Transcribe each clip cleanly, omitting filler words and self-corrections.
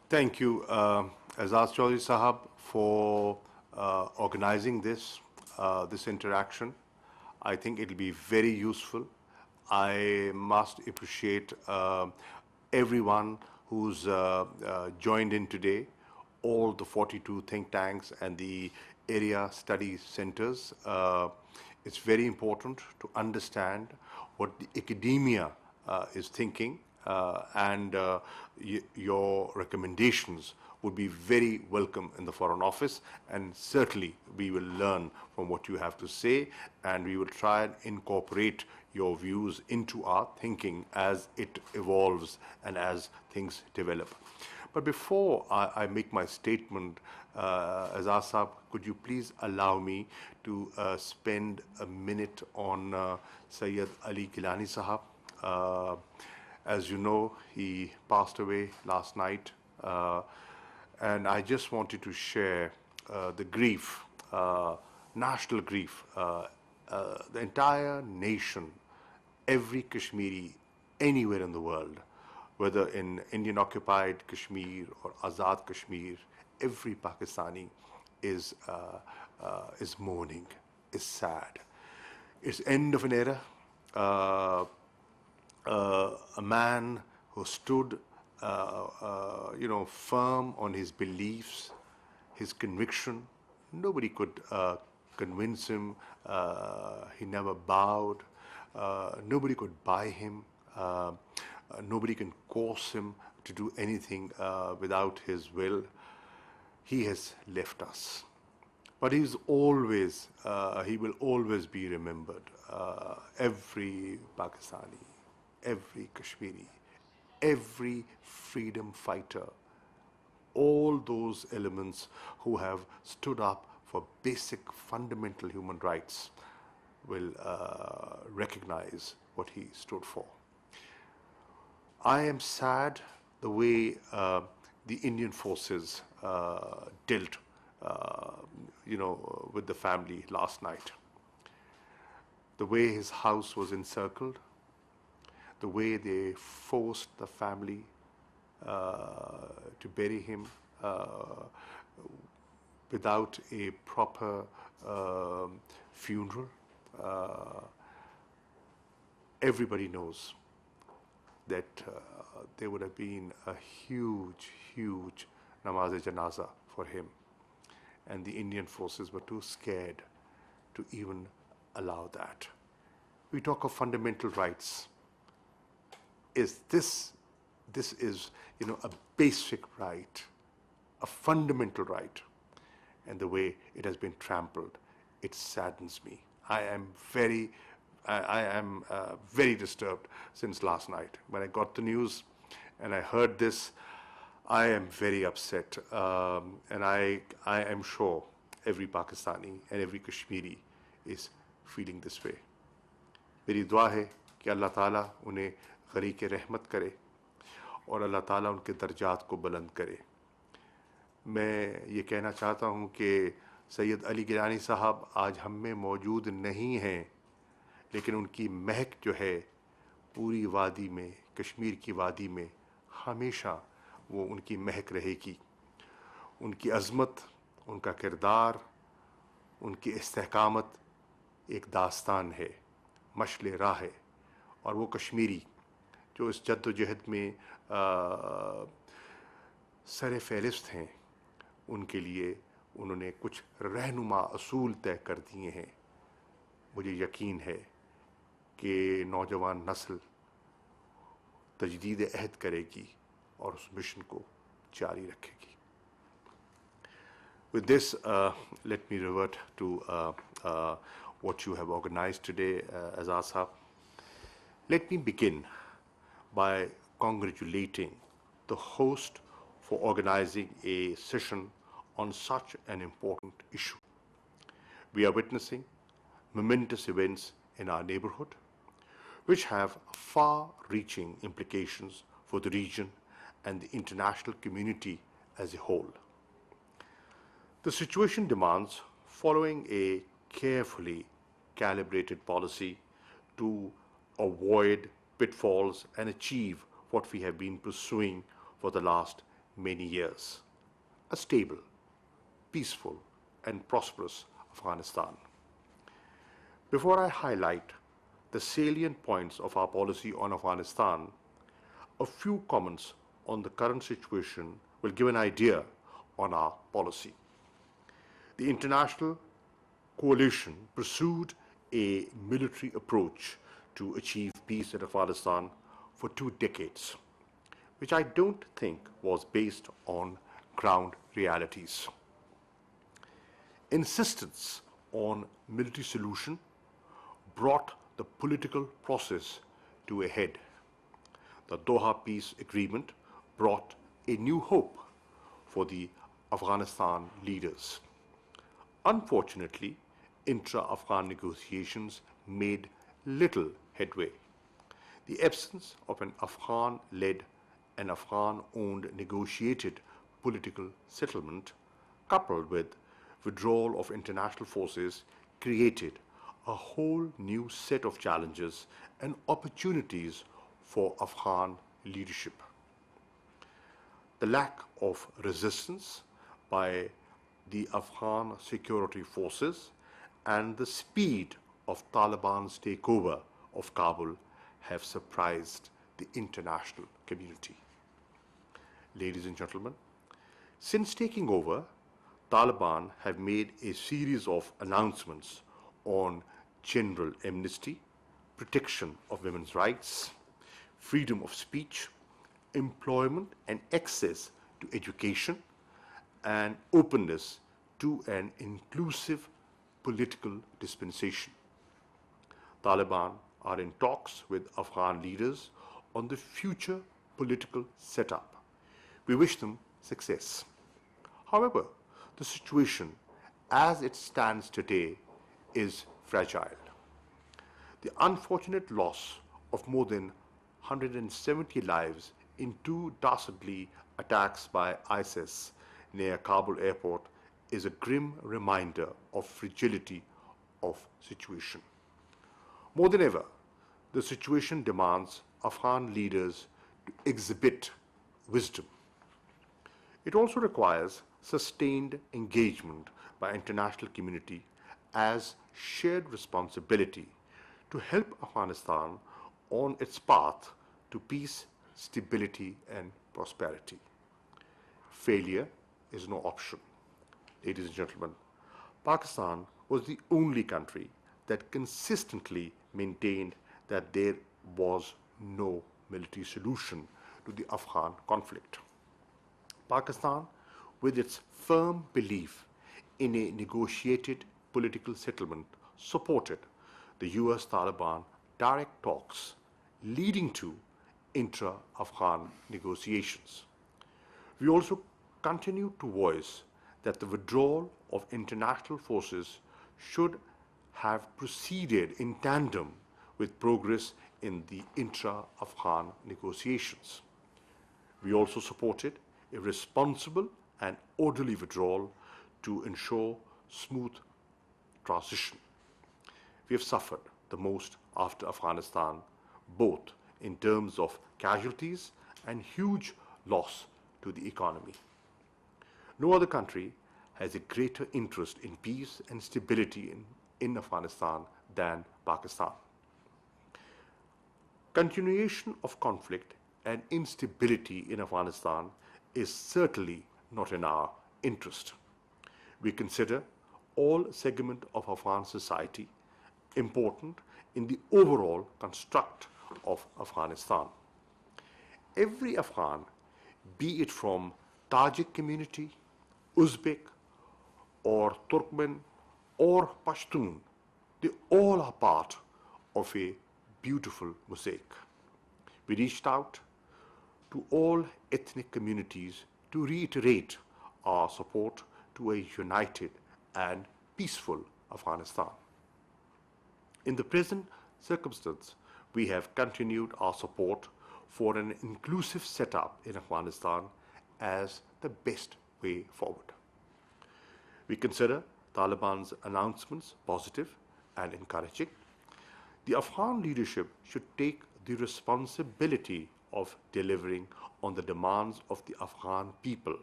Thank you, Azaz Chaudhry Sahab, for organizing this interaction. I think it'll be very useful. I must appreciate everyone who's joined in today, all the 42 think tanks and the area study centers. It's very important to understand what the academia is thinking, and your recommendations would be very welcome in the Foreign Office, and certainly we will learn from what you have to say, and we will try and incorporate your views into our thinking as it evolves and as things develop. But before I make my statement, Azaz Sahab, could you please allow me to spend a minute on Sayyid Ali Gilani Sahab? As you know, he passed away last night, and I just wanted to share the grief, national grief. The entire nation, every Kashmiri, anywhere in the world, whether in Indian-occupied Kashmir or Azad Kashmir, every Pakistani is mourning, is sad. It's end of an era. A man who stood, firm on his beliefs, his conviction. Nobody could convince him. He never bowed. Nobody could buy him. Nobody can coerce him to do anything without his will. He has left us. But he will always be remembered. Every Pakistani, every Kashmiri, every freedom fighter, all those elements who have stood up for basic fundamental human rights will recognize what he stood for. I am sad the way the Indian forces dealt with the family last night. The way his house was encircled, the way they forced the family to bury him without a proper funeral. Everybody knows that there would have been a huge namaz-e-janaza for him. And the Indian forces were too scared to even allow that. We talk of fundamental rights. This is, a basic right, a fundamental right, and the way it has been trampled, it saddens me. I am very disturbed since last night. When I got the news and I heard this, I am very upset, and I am sure every Pakistani and every Kashmiri is feeling this way. मेरी दुआ है कि अल्लाह ताला उन्हें गरीक़ रहमत करे और अल्लाह ताला उनके दर्जात को बुलंद करे. मैं ये कहना चाहता हूँ कि सैयद अली गिलानी साहब आज हम में मौजूद नहीं हैं, लेकिन उनकी महक जो है पूरी वादी में, कश्मीर की वादी में हमेशा वो उनकी महक रहेगी. उनकी अज़मत, उनका किरदार, उनकी इस्तेकामत एक दास्तान है, मशले राह है. और वो कश्मीरी जो इस जद्दोजहद में सर फ़हरिस्त हैं, उनके लिए उन्होंने कुछ रहनुमा असूल तय कर दिए हैं. मुझे यकीन है कि नौजवान नस्ल तजदीद अहद करेगी और उस मिशन को जारी रखेगी. With this, let me revert to what you have organized today, Azaz Sahab. Let me begin by congratulating the host for organizing a session on such an important issue. We are witnessing momentous events in our neighborhood, which have far-reaching implications for the region and the international community as a whole. The situation demands following a carefully calibrated policy to avoid pitfalls and achieve what we have been pursuing for the last many years: a stable, peaceful, and prosperous Afghanistan. Before I highlight the salient points of our policy on Afghanistan, a few comments on the current situation will give an idea on our policy. The international coalition pursued a military approach to achieve peace in Afghanistan for 2 decades, which I don't think was based on ground realities. Insistence on military solution brought the political process to a head. The Doha Peace Agreement brought a new hope for the Afghanistan leaders. Unfortunately, intra-Afghan negotiations made little headway. The absence of an Afghan-led and Afghan-owned negotiated political settlement, coupled with withdrawal of international forces, created a whole new set of challenges and opportunities for Afghan leadership. The lack of resistance by the Afghan security forces and the speed of Taliban's takeover of Kabul have surprised the international community. Ladies and gentlemen, since taking over, Taliban have made a series of announcements on general amnesty, protection of women's rights, freedom of speech, employment and access to education, and openness to an inclusive political dispensation. Taliban are in talks with Afghan leaders on the future political setup. We wish them success. However, the situation as it stands today is fragile. The unfortunate loss of more than 170 lives in 2 dastardly attacks by ISIS near Kabul airport is a grim reminder of fragility of situation. More than ever, the situation demands Afghan leaders to exhibit wisdom. It also requires sustained engagement by international community as shared responsibility to help Afghanistan on its path to peace, stability, and prosperity. Failure is no option. Ladies and gentlemen, Pakistan was the only country that consistently maintained that there was no military solution to the Afghan conflict. Pakistan, with its firm belief in a negotiated political settlement, supported the US-Taliban direct talks leading to intra-Afghan negotiations. We also continue to voice that the withdrawal of international forces should have proceeded in tandem with progress in the intra-Afghan negotiations. We also supported a responsible and orderly withdrawal to ensure smooth transition. We have suffered the most after Afghanistan, both in terms of casualties and huge loss to the economy. No other country has a greater interest in peace and stability in Afghanistan than Pakistan. Continuation of conflict and instability in Afghanistan is certainly not in our interest. We consider all segments of Afghan society important in the overall construct of Afghanistan. Every Afghan, be it from Tajik community, Uzbek, or Turkmen, or Pashtun, they all are part of a beautiful mosaic. We reached out to all ethnic communities to reiterate our support to a united and peaceful Afghanistan. In the present circumstance, we have continued our support for an inclusive setup in Afghanistan as the best way forward. We consider Taliban's announcements positive and encouraging. The Afghan leadership should take the responsibility of delivering on the demands of the Afghan people,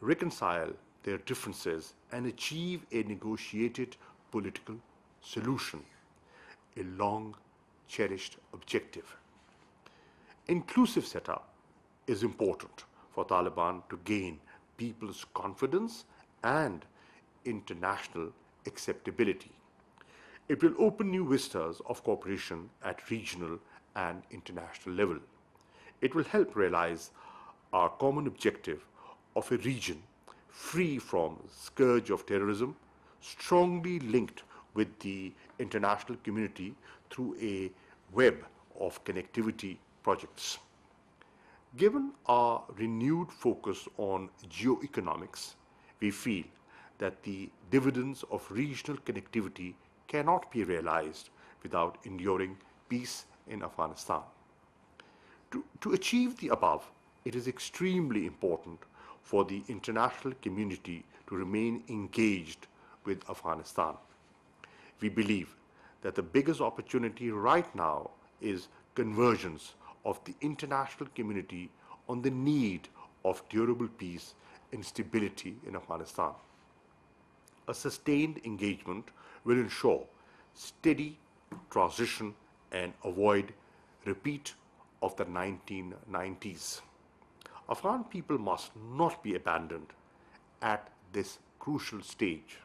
reconcile their differences, and achieve a negotiated political solution, a long cherished objective. Inclusive setup is important for Taliban to gain people's confidence and international acceptability. It will open new vistas of cooperation at regional and international level. It will help realize our common objective of a region free from scourge of terrorism, strongly linked with the international community through a web of connectivity projects. Given our renewed focus on geoeconomics, we feel that the dividends of regional connectivity cannot be realized without enduring peace in Afghanistan. To achieve the above, it is extremely important for the international community to remain engaged with Afghanistan. We believe that the biggest opportunity right now is convergence of the international community on the need of durable peace and stability in Afghanistan. A sustained engagement will ensure steady transition and avoid repeat of the 1990s. Afghan people must not be abandoned at this crucial stage.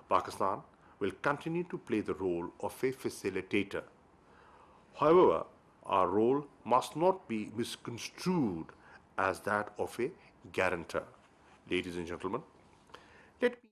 Pakistan will continue to play the role of a facilitator. However, our role must not be misconstrued as that of a guarantor. Ladies and gentlemen, let me